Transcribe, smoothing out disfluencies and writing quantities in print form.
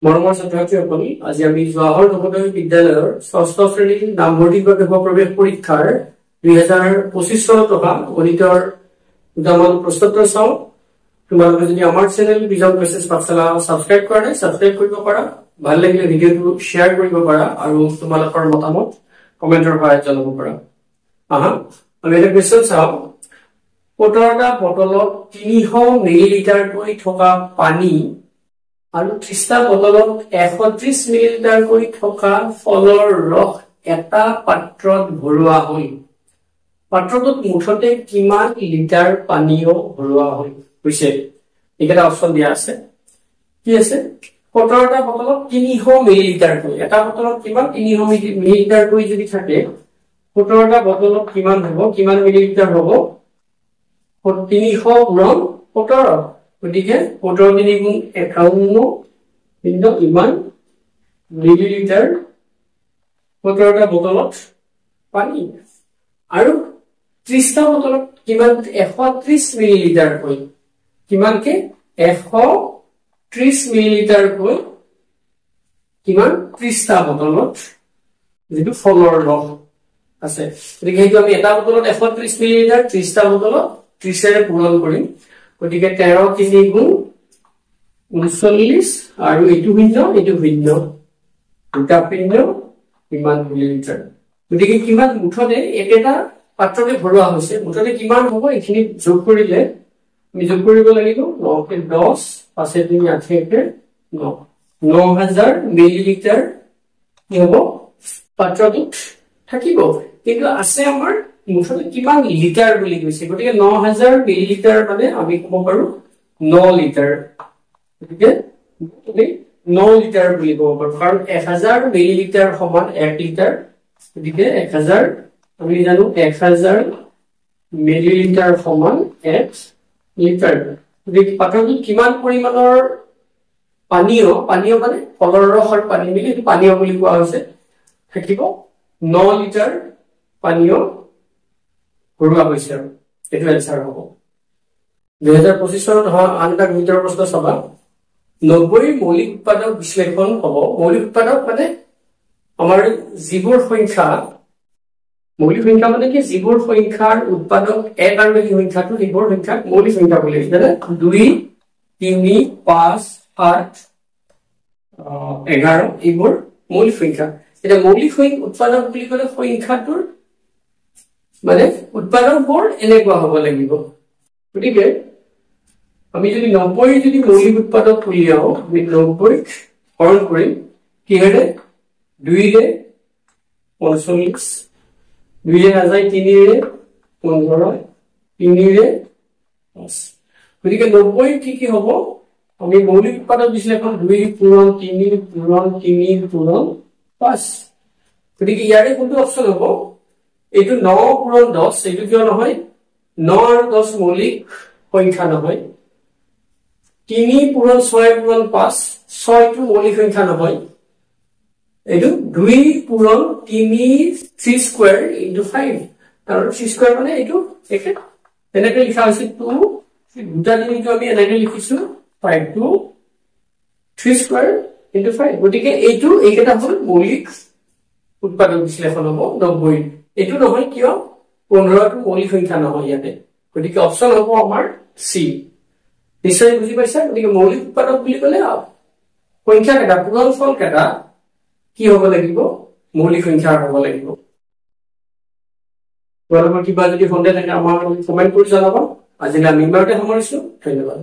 মৰমৰ ছাত্ৰ-ছাত্ৰীসকল, আজি আমি জৱাহৰ নৱোদয় বিদ্যালয়ৰ ষষ্ঠ শ্ৰেণীৰ নামভৰ্তি প্ৰৱেশ পৰীক্ষাৰ 2025 চনত অহা গণিতৰ দুটামান প্ৰশ্নোত্তৰ চাওঁ। তোমালোকে যদি আমাৰ চেনেল বিজন মেছেজ পাঠশালা সাবস্ক্ৰাইব কৰা নাই, সাবস্ক্ৰাইব কৰিব পাৰা। ভাল লাগিলে ভিডিঅ'টো শ্বেয়াৰ কৰিব পাৰা আৰু তোমালোকৰ মতামত কমেন্টৰ সহায়ত জনাব পাৰা। আমি এটা কুৱেশ্যন চাওঁ। 17টা বটলত 300 মিলিলিটাৰকৈ থকা পানী আৰু 30টা বটলত 130 মিলিলিটাৰকৈ থকা ফলৰ ৰস এটা পাত্ৰত ভৰোৱা হ'ল। পাত্ৰটোত মুঠতে কিমান লিটাৰ পানীও ভৰোৱা হ'ল হৈছে? এইকেইটা অপচন দিয়া আছে। কি আছে? 17টা বটলত 300 মিলিলিটাৰকৈ, এটা বটলত কিমান 300 মিলিলিটাৰকৈ যদি থাকে, 17টা বটলত কিমান হ'ব, কিমান মিলিলিটাৰ হ'ব? 300 গুণন 17। গতিকে 17 তিনি গুণ 51 কিন্তু ইমান মিলিলিটাৰ 17টা বটলত পানী। আৰু 30টা বটলত কিমান? 130 মিলিলিটাৰকৈ, কিমানকে? 130 মিলিলিটাৰকৈ কিমান? 30টা বটলত যিটো ফলৰ ৰস আছে। গতিকে সেইটো আমি এটা বটলত 130 মিলিলিটাৰ, 30টা বটলত 30ৰে পূৰণ কৰিম। গতিকে 13 তিনি গুণ 39 আৰু এইটো শূন্য, এইটো শূন্য, দুটা শূন্য, কিমান মিলিলিটাৰ। গতিকে কিমান মুঠতে একেটা পাত্ৰতে ভৰোৱা হৈছে, মুঠতে কিমান হ'ব এইখিনি যোগ কৰিলে আমি যোগ কৰিব লাগিব। 9 কে 10, 5 এ 2, 8 এ 9, 9000 মিলিলিটাৰ কি হ'ব পাত্ৰটোত থাকিব। কিন্তু আছে আমাৰ মুঠতে কিমান লিটাৰ বুলি কৈছে। গতিকে 9000 মিলিলিটাৰ মানে আমি ক'ব পাৰো 9 লিটাৰ। গতিকে 9 লিটাৰ বুলি ক'ব পাৰো, কাৰণ 1000 মিলিলিটাৰ সমান 1 লিটাৰ। গতিকে 1000 আমি জানো 1000 মিলিলিটাৰ সমান 1 লিটাৰ। গতিকে পাত্ৰটোত কিমান পৰিমাণৰ পানীয় মানে ফলৰ ৰস আৰু পানী মিলি এইটো পানীয় বুলি কোৱা হৈছে, থাকিব 9 লিটাৰ পানীয় ভৰোৱা হৈছে। আৰু এইটো এনসাৰ হ'ব। 2025 চনত হোৱা আন এটা গণিতৰ প্ৰশ্ন চাবা। 90 মৌলিক উৎপাদক বিশ্লেষণ হ'ব। মৌলিক উৎপাদক মানে আমাৰ যিবোৰ সংখ্যা, মৌলিক সংখ্যা মানে কি? যিবোৰ সংখ্যাৰ উৎপাদক 1 আৰু এই সংখ্যাটো, সেইবোৰ সংখ্যাক মৌলিক সংখ্যা বুলি কৈছে। 2, 3, 5, 7, 11 এইবোৰ মৌলিক সংখ্যা। এতিয়া মৌলিক উৎপাদক বুলি ক'লে সংখ্যাটোৰ মানে উৎপাদকবোৰ এনেকুৱা হ'ব লাগিব। গতিকে আমি যদি 90 যদি মৌলিক উৎপাদক উলিয়াও, আমি 90 হৰণ কৰিম কিহেৰে? 2ৰে 45, 2ৰে নাযায় 3ৰে 15, 3ৰে 5। গতিকে 90 কি হ'ব? আমি মৌলিক উৎপাদক বিশ্লেষণ 2 পূৰণ 3 পূৰণ 3 পূৰণ 5। গতিকে ইয়াৰে কোনটো অপচন হ'ব? এইটো 9 পূৰণ 10। এইটো কিয় নহয়? 9 আৰু 10 মৌলিক সংখ্যা নহয়। 3 পূৰণ 6 পূৰণ 5, 6টো মৌলিক সংখ্যা নহয়। এইটো 2 পূৰণ 3 স্কোৱাৰ ইনটু 5, আৰু 3 স্কোৱাৰ মানে এইটো একে এনেকৈ লিখা হৈছে 2, দুটা তিনিটো আমি এনেকৈ লিখিছো 5, 2 3 স্কোৱাৰ ইনটু 5। গতিকে এইকেইটা হ'ল মৌলিক উৎপাদক বিশ্লেষণ হ'ব 90। এইটো নহয় কিয়? 15টো মৌলিক সংখ্যা নহয় ইয়াতে। গতিকে অপচন হ'ব আমাৰ চি। নিশ্চয় বুজি পাইছা? গতিকে মৌলিক উৎপাদক বুলি ক'লে সংখ্যা কেইটা, পূৰণফল কেইটা কি হ'ব লাগিব? মৌলিক সংখ্যা হ'ব লাগিব। তোমালোকৰ কিবা যদি সন্দেহ থাকে আমাৰ কমেন্ট কৰি জনাবা। আজিলৈ আমি ইমানতে সামৰিছো। ধন্যবাদ।